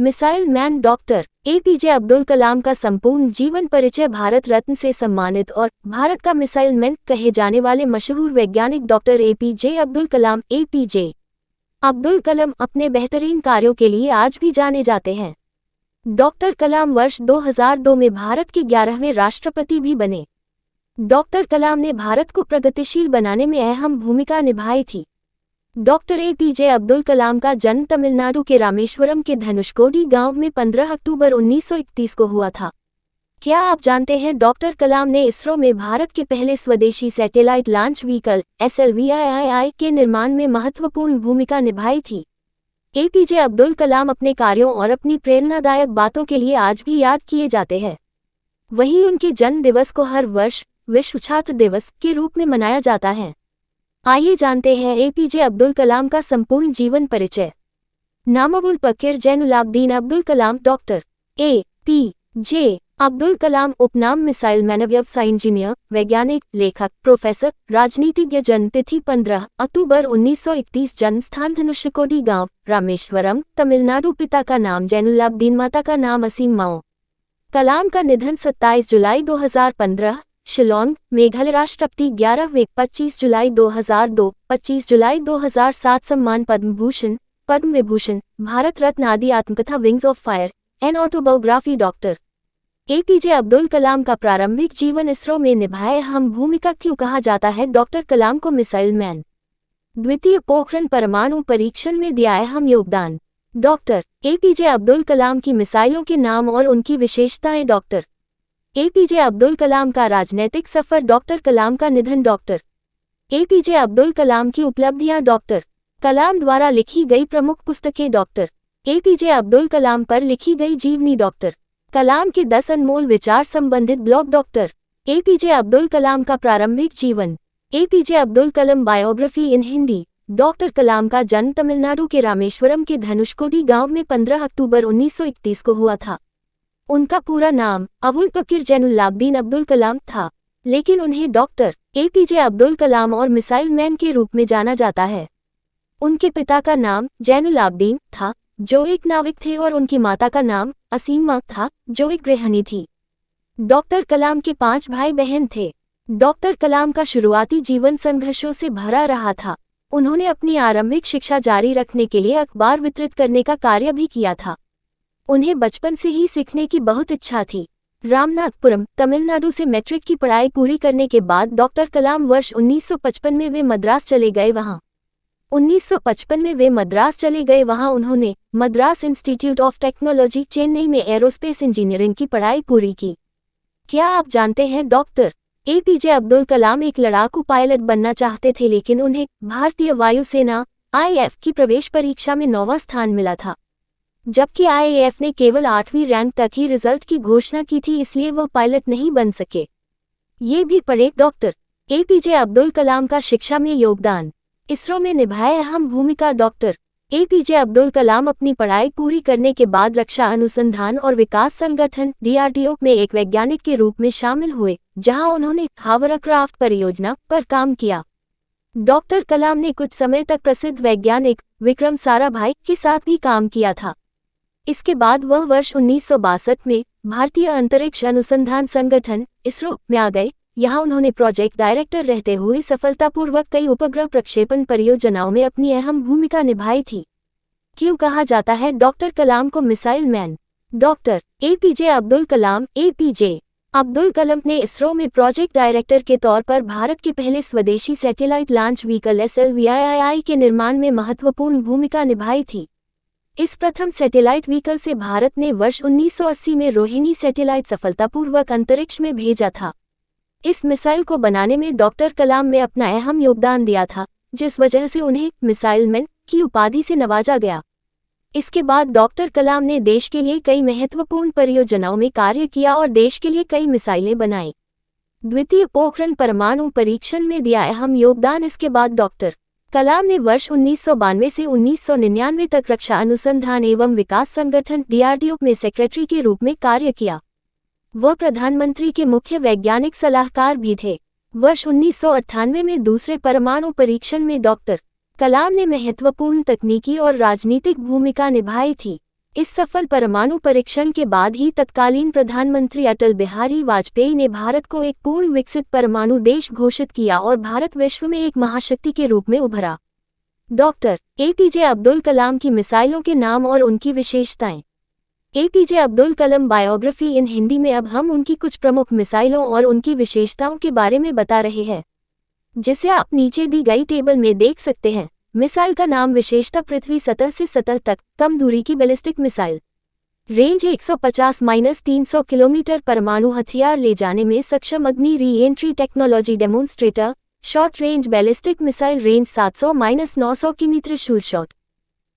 Missile man doctor APJ Abdul Kalam का संपूर्ण जीवन परिचय। भारत रत्न से सम्मानित और भारत का मिसाइल मैन कहे जाने वाले मशहूर वैज्ञानिक doctor APJ Abdul Kalam APJ Abdul कलाम अपने बेहतरीन कार्यों के लिए आज भी जाने जाते हैं। डॉक्टर कलाम वर्ष 2002 में भारत के 11वें राष्ट्रपति भी बने। डॉक्टर कलाम ने भारत को प्रगतिशील बनाने में अहम भूमिका निभाई थी। डॉक्टर एपीजे अब्दुल कलाम का जन्म तमिलनाडु के रामेश्वरम के धनुषकोडी गांव में 15 अक्टूबर 1931 को हुआ था। क्या आप जानते हैं डॉक्टर कलाम ने इसरो में भारत के पहले स्वदेशी सैटेलाइट लॉन्च व्हीकल SLVIII के निर्माण में महत्वपूर्ण भूमिका निभाई थी। एपीजे अब्दुल कलाम अपने कार्यों और अपनी प्रेरणादायक बातों के लिए आज भी याद किए जाते हैं। वहीं उनके जन्म दिवस को हर वर्ष विश्व छात्र दिवस के रूप में मनाया जाता है। आइए जानते हैं एपीजे अब्दुल कलाम का संपूर्ण जीवन परिचय। नाम अबुल पकीर जैनुलाब्दीन अब्दुल कलाम। डॉक्टर एपीजे अब्दुल कलाम उपनाम मिसाइल मैन, व्यवसाय इंजीनियर, वैज्ञानिक, लेखक, प्रोफेसर, राजनीतिज्ञ। जन्मतिथि 15 अक्टूबर 1931। जन्मस्थान धनुषकोडी गांव, रामेश्वरम, तमिलनाडु। पिता का नाम जैनुलाब्दीन, माता का नाम असीम माओ। कलाम का निधन 27 जुलाई 2015, शिलोंग, मेघालय। राष्ट्रपति 11 वे 25 जुलाई 2002, 25 जुलाई 2007। सम्मान पद्म भूषण, पद्म विभूषण, भारत रत्न आदि। आत्मकथा wings of fire, an autobiography. Doctor APJ Abdul Kalam का प्रारंभिक जीवन इसरो में निभाए अहम भूमिका। क्यों कहा जाता है डॉक्टर कलाम को मिसाइल मैन? द्वितीय पोखरण परमाणु परीक्षण में दिया अहम योगदान। डॉक्टर एपीजे अब्दुल कलाम की मिसाइलों के नाम और उनकी विशेषताएं। डॉक्टर एपीजे अब्दुल कलाम का राजनैतिक सफर। डॉक्टर कलाम का निधन। डॉक्टर एपीजे अब्दुल कलाम की उपलब्धियां। डॉक्टर कलाम द्वारा लिखी गई प्रमुख पुस्तकें। डॉक्टर एपीजे अब्दुल कलाम पर लिखी गई जीवनी। डॉक्टर कलाम के 10 अनमोल विचार संबंधित blog. Doctor APJ Abdul Kalam का प्रारंभिक जीवन। एपीजे अब्दुल कलाम बायोग्राफी इन हिंदी। डॉक्टर कलाम का जन्म तमिलनाडु के रामेश्वरम के धनुषकोडी गांव में 15 अक्टूबर 1931 को हुआ था। उनका पूरा नाम अबुल पकीर जैनुलाब्दीन अब्दुल कलाम था, लेकिन उन्हें डॉक्टर एपीजे अब्दुल कलाम और मिसाइल मैन के रूप में जाना जाता है। उनके पिता का नाम जैनुलाब्दीन था, जो एक नाविक थे, और उनकी माता का नाम असीमा था, जो एक गृहिणी थी। डॉक्टर कलाम के 5 भाई बहन थे। डॉक्टर कलाम का शुरुआती जीवन संघर्षों से भरा रहा था। उन्होंने अपनी आरंभिक शिक्षा जारी रखने के लिए अखबार वितरित करने का कार्य भी किया था। उन्हें बचपन से ही सीखने की बहुत इच्छा थी। रामनाथपुरम, तमिलनाडु से मैट्रिक की पढ़ाई पूरी करने के बाद डॉक्टर कलाम वर्ष 1955 में वे मद्रास चले गए। वहां उन्होंने Madras institute of technology, Chennai में एरोस्पेस इंजीनियरिंग की पढ़ाई पूरी की। क्या आप जानते हैं डॉक्टर एपीजे अब्दुल कलाम एक लड़ाकू पायलट बनना चाहते थे, लेकिन उन्हें भारतीय वायुसेना IAF की प्रवेश परीक्षा में 9वां स्थान मिला था, जबकि IAF ने केवल 8वीं रैंक तक ही रिजल्ट की घोषणा की थी, इसलिए वह पायलट नहीं बन सके। ये भी पढ़े डॉक्टर एपीजे अब्दुल कलाम का शिक्षा में योगदान। इसरो में निभाए अहम भूमिका। डॉक्टर एपीजे अब्दुल कलाम अपनी पढ़ाई पूरी करने के बाद रक्षा अनुसंधान और विकास संगठन DRDO में एक वैज्ञानिक के रूप में शामिल हुए, जहां उन्होंने हावरक्राफ्ट परियोजना पर काम किया। डॉक्टर कलाम ने कुछ समय तक प्रसिद्ध वैज्ञानिक विक्रम साराभाई के साथ भी काम किया था। इसके बाद वह वर्ष 1962 में भारतीय अंतरिक्ष अनुसंधान संगठन इसरो में आ गए। यहाँ उन्होंने प्रोजेक्ट डायरेक्टर रहते हुए सफलतापूर्वक कई उपग्रह प्रक्षेपण परियोजनाओं में अपनी अहम भूमिका निभाई थी। क्यों कहा जाता है डॉक्टर कलाम को missile man? Doctor APJ Abdul Kalam APJ Abdul Kalam ने इसरो में प्रोजेक्ट डायरेक्टर के तौर पर भारत के पहले स्वदेशी सैटेलाइट लॉन्च व्हीकल SLVIII के निर्माण में महत्वपूर्ण भूमिका निभाई थी। इस प्रथम सैटेलाइट व्हीकल से भारत ने वर्ष 1980 में रोहिणी सैटेलाइट सफलतापूर्वक अंतरिक्ष में भेजा था। इस मिसाइल को बनाने में डॉक्टर कलाम ने अपना अहम योगदान दिया था, जिस वजह से उन्हें मिसाइल मैन की उपाधि से नवाजा गया। इसके बाद डॉक्टर कलाम ने देश के लिए कई महत्वपूर्ण परियोजनाओं में कार्य किया और देश के लिए कई मिसाइलें बनाई। द्वितीय पोखरण परमाणु परीक्षण में दिया अहम योगदान। इसके बाद डॉक्टर कलाम ने वर्ष 1992 से 1999 तक रक्षा अनुसंधान एवं विकास संगठन DRDO में सेक्रेटरी के रूप में कार्य किया। वह प्रधानमंत्री के मुख्य वैज्ञानिक सलाहकार भी थे। वर्ष 1998 में दूसरे परमाणु परीक्षण में डॉक्टर कलाम ने महत्वपूर्ण तकनीकी और राजनीतिक भूमिका निभाई थी। इस सफल परमाणु परीक्षण के बाद ही तत्कालीन प्रधानमंत्री अटल बिहारी वाजपेयी ने भारत को एक पूर्ण विकसित परमाणु देश घोषित किया और भारत विश्व में एक महाशक्ति के रूप में उभरा। डॉक्टर एपीजे अब्दुल कलाम की मिसाइलों के नाम और उनकी विशेषताएं। एपीजे अब्दुल कलाम बायोग्राफी इन हिंदी में अब हम उनकी कुछ प्रमुख मिसाइलों और उनकी विशेषताओं के बारे में बता रहे हैं, जिसे आप नीचे दी गई टेबल में देख सकते हैं। मिसाइल का नाम। विशेषता पृथ्वी सतह से सतह तक कम दूरी की बैलिस्टिक मिसाइल। Range 150-300 kilometre. परमाणु हथियार ले जाने में सक्षम। अग्नि re entry technology demonstrator. Short range ballistic missile. Range 700-900 किमी। त्रिशूल शॉट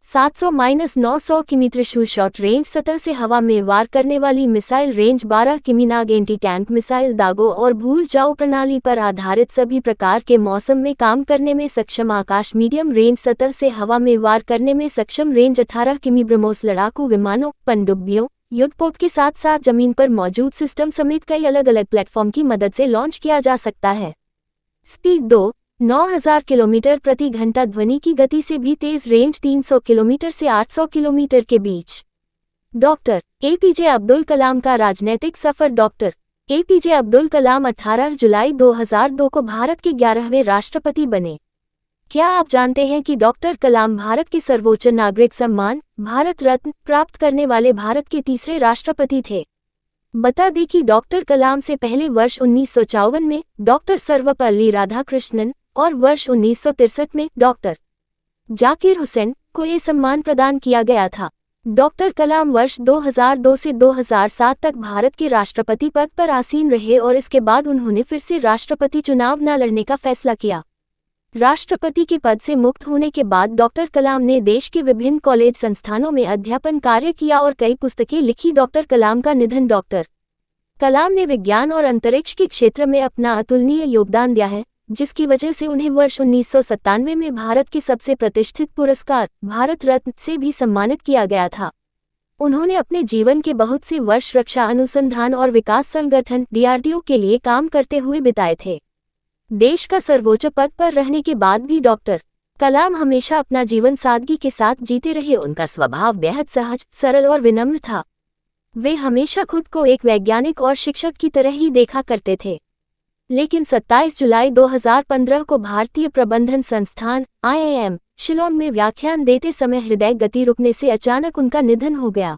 700-900 किमी। त्रिशूल शॉट रेंज सतह से हवा में वार करने वाली मिसाइल। रेंज 12 किमी। नाग एंटी टैंक मिसाइल। दागों और भूल जाओ प्रणाली पर आधारित सभी प्रकार के मौसम में काम करने में सक्षम। आकाश मीडियम रेंज सतह से हवा में वार करने में सक्षम। रेंज 18 किमी। ब्रह्मोस लड़ाकू विमानों, पनडुब्बियों, युद्धपोत के साथ साथ जमीन पर मौजूद सिस्टम समेत कई अलग अलग प्लेटफॉर्म की मदद से लॉन्च किया जा सकता है। स्पीड 9,000 किलोमीटर प्रति घंटा। ध्वनि की गति से भी तेज। रेंज 300 किलोमीटर से 800 किलोमीटर के बीच। डॉक्टर एपीजे अब्दुल कलाम का राजनैतिक सफर। डॉक्टर एपीजे अब्दुल कलाम 18 जुलाई 2002 को भारत के 11वें राष्ट्रपति बने। क्या आप जानते हैं कि डॉक्टर कलाम भारत के सर्वोच्च नागरिक सम्मान भारत रत्न प्राप्त करने वाले भारत के तीसरे राष्ट्रपति थे? बता दें कि डॉक्टर कलाम से पहले वर्ष 1954 में डॉक्टर सर्वपल्ली राधाकृष्णन और वर्ष 1963 में डॉक्टर जाकिर हुसैन को ये सम्मान प्रदान किया गया था। डॉक्टर कलाम वर्ष 2002 से 2007 तक भारत के राष्ट्रपति पद पर आसीन रहे और इसके बाद उन्होंने फिर से राष्ट्रपति चुनाव न लड़ने का फैसला किया। राष्ट्रपति के पद से मुक्त होने के बाद डॉक्टर कलाम ने देश के विभिन्न कॉलेज संस्थानों में अध्यापन कार्य किया और कई पुस्तकें लिखी। डॉक्टर कलाम का निधन। डॉक्टर कलाम ने विज्ञान और अंतरिक्ष के क्षेत्र में अपना अतुलनीय योगदान दिया है, जिसकी वजह से उन्हें वर्ष 1997 में भारत के सबसे प्रतिष्ठित पुरस्कार भारत रत्न से भी सम्मानित किया गया था। उन्होंने अपने जीवन के बहुत से वर्ष रक्षा अनुसंधान और विकास संगठन डीआरडीओ के लिए काम करते हुए बिताए थे। देश का सर्वोच्च पद पर रहने के बाद भी डॉक्टर कलाम हमेशा अपना जीवन सादगी के साथ जीते रहे। उनका स्वभाव बेहद सहज, सरल और विनम्र था। वे हमेशा खुद को एक वैज्ञानिक और शिक्षक की तरह ही देखा करते थे। लेकिन 27 जुलाई 2015 को भारतीय प्रबंधन संस्थान IIM शिलोंग में व्याख्यान देते समय हृदय गति रुकने से अचानक उनका निधन हो गया।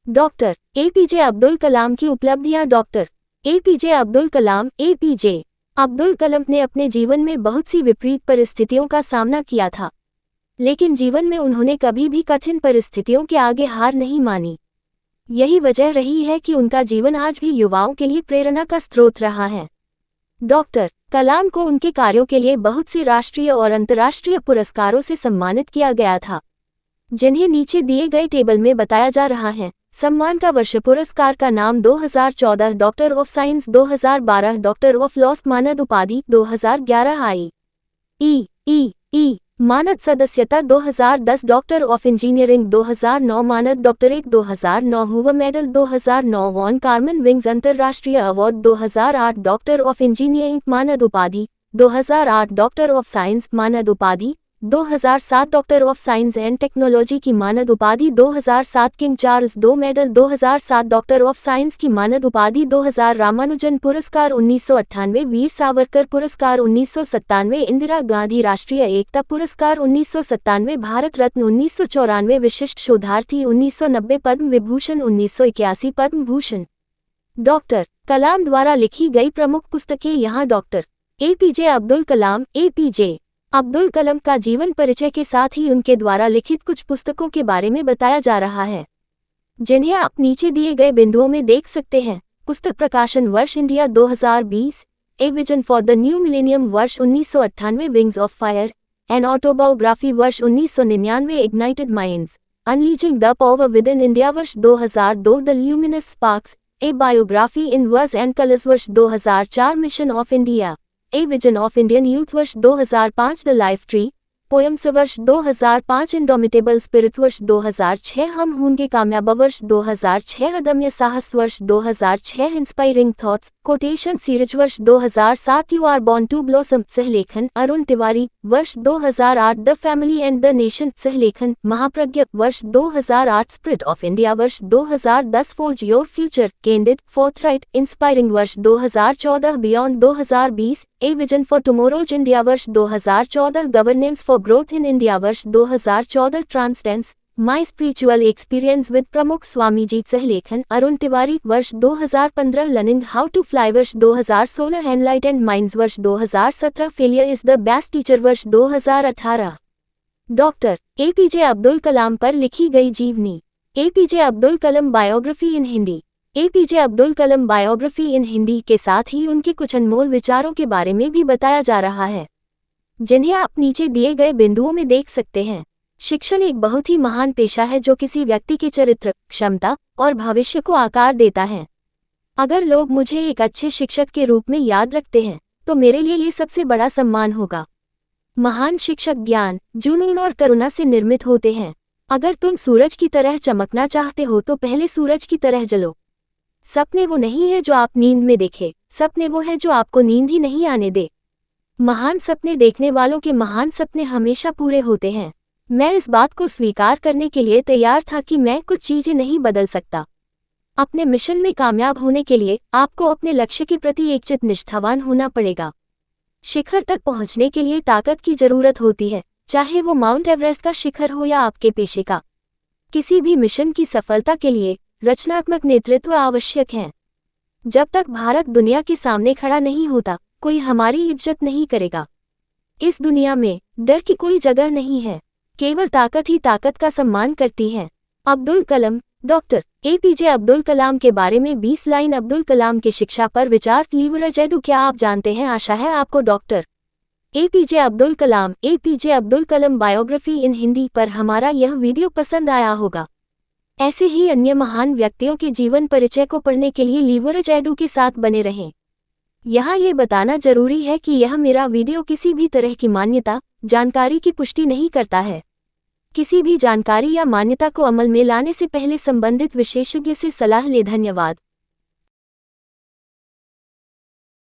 डॉक्टर एपीजे अब्दुल कलाम की उपलब्धियां। Doctor APJ Abdul Kalam APJ Abdul Kalam ने अपने जीवन में बहुत सी विपरीत परिस्थितियों का सामना किया था, लेकिन जीवन में उन्होंने कभी भी कठिन परिस्थितियों के आगे हार नहीं मानी। यही वजह रही है कि उनका जीवन आज भी युवाओं के लिए प्रेरणा का स्रोत रहा है। डॉक्टर कलाम को उनके कार्यों के लिए बहुत से राष्ट्रीय और अंतर्राष्ट्रीय पुरस्कारों से सम्मानित किया गया था, जिन्हें नीचे दिए गए टेबल में बताया जा रहा है। सम्मान का वर्ष। पुरस्कार का नाम 2014 doctor of science, 2012 doctor of loss. मानद उपाधि 2011 IEEE मानद सदस्यता 2010 डॉक्टर ऑफ इंजीनियरिंग 2009 मानद doctorate 2009 Hoover medal 2009 von Karman wings अंतर्राष्ट्रीय अवार्ड 2008 डॉक्टर ऑफ इंजीनियरिंग मानद उपाधि 2008 डॉक्टर ऑफ साइंस मानद उपाधि 2007 doctor of science and technology की मानद उपाधि 2007 king Charles II medal 2007 doctor of science की मानद उपाधि 2000 रामानुजन पुरस्कार 1998 वीर सावरकर पुरस्कार 1997 इंदिरा गांधी राष्ट्रीय एकता पुरस्कार 1997 भारत रत्न 1994 विशिष्ट शोधार्थी 1990 पद्म विभूषण 1981 पद्म भूषण। डॉक्टर कलाम द्वारा लिखी गई प्रमुख पुस्तकें यहाँ। Doctor APJ Abdul Kalam APJ Abdul Kalam का जीवन परिचय के साथ ही उनके द्वारा लिखित कुछ पुस्तकों के बारे में बताया जा रहा है, जिन्हें आप नीचे दिए गए बिंदुओं में देख सकते हैं। पुस्तक प्रकाशन वर्ष India 2020, a vision for the new millennium वर्ष 1998, wings of fire, an autobiography वर्ष 1999, ignited minds, unleashing the power within India वर्ष 2002, the luminous sparks, a biography in words and colours वर्ष 2004, mission of India, a vision of Indian youth वर्ष 2005, the life tree, poems वर्ष 2005, indomitable spirit वर्ष 2006, हम होंगे कामयाब वर्ष 2006, अदम्य साहस वर्ष 2006, इंस्पायरिंग थॉट्स कोटेशन सीरीज वर्ष 2007, you are born to blossom सहलेखन अरुण तिवारी वर्ष 2008, the family and the nation सहलेखन महाप्रज्ञ वर्ष 2008, स्पिरिट ऑफ इंडिया वर्ष 2010, forge your future candid forthright inspiring वर्ष 2014, beyond 2020, a vision for tomorrow's India वर्ष 2014, governance for growth in India वर्ष 2014, transcendence my spiritual experience with Pramukh Swami जी सहलेखन अरुण तिवारी वर्ष 2015, learning how to fly वर्ष 2016, enlightened minds वर्ष 2017, failure is the best teacher वर्ष 2018। Doctor APJ Abdul कलाम पर लिखी गई जीवनी। एपीजे अब्दुल कलाम बायोग्राफी इन हिंदी। एपीजे अब्दुल कलाम बायोग्राफी इन हिंदी के साथ ही उनके कुछ अनमोल विचारों के बारे में भी बताया जा रहा है, जिन्हें आप नीचे दिए गए बिंदुओं में देख सकते हैं। शिक्षण एक बहुत ही महान पेशा है जो किसी व्यक्ति के चरित्र, क्षमता और भविष्य को आकार देता है। अगर लोग मुझे एक अच्छे शिक्षक के रूप में याद रखते हैं तो मेरे लिए ये सबसे बड़ा सम्मान होगा। महान शिक्षक ज्ञान, जुनून और करुणा से निर्मित होते हैं। अगर तुम सूरज की तरह चमकना चाहते हो तो पहले सूरज की तरह जलो। सपने वो नहीं है जो आप नींद में देखे, सपने वो है जो आपको नींद ही नहीं आने दे। महान सपने देखने वालों के महान सपने हमेशा पूरे होते हैं। मैं इस बात को स्वीकार करने के लिए तैयार था कि मैं कुछ चीजें नहीं बदल सकता। अपने मिशन में कामयाब होने के लिए आपको अपने लक्ष्य के प्रति एकचित्त निष्ठावान होना पड़ेगा। शिखर तक पहुंचने के लिए ताकत की जरूरत होती है, चाहे वो माउंट एवरेस्ट का शिखर हो या आपके पेशे का। किसी भी मिशन की सफलता के लिए रचनात्मक नेतृत्व आवश्यक है। जब तक भारत दुनिया के सामने खड़ा नहीं होता, कोई हमारी इज्जत नहीं करेगा। इस दुनिया में डर की कोई जगह नहीं है, केवल ताकत ही ताकत का सम्मान करती है। अब्दुल कलाम। डॉक्टर एपीजे अब्दुल कलाम के बारे में 20 लाइन। अब्दुल कलाम की शिक्षा पर विचार। लीवरेज एडू क्या आप जानते हैं? आशा है आपको डॉक्टर एपीजे अब्दुल कलाम बायोग्राफी इन हिंदी पर हमारा यह वीडियो पसंद आया होगा। ऐसे ही अन्य महान व्यक्तियों के जीवन परिचय को पढ़ने के लिए लीवरेज एडू के साथ बने रहें। यहाँ ये बताना जरूरी है कि यह मेरा वीडियो किसी भी तरह की मान्यता, जानकारी की पुष्टि नहीं करता है। किसी भी जानकारी या मान्यता को अमल में लाने से पहले संबंधित विशेषज्ञ से सलाह लें। धन्यवाद।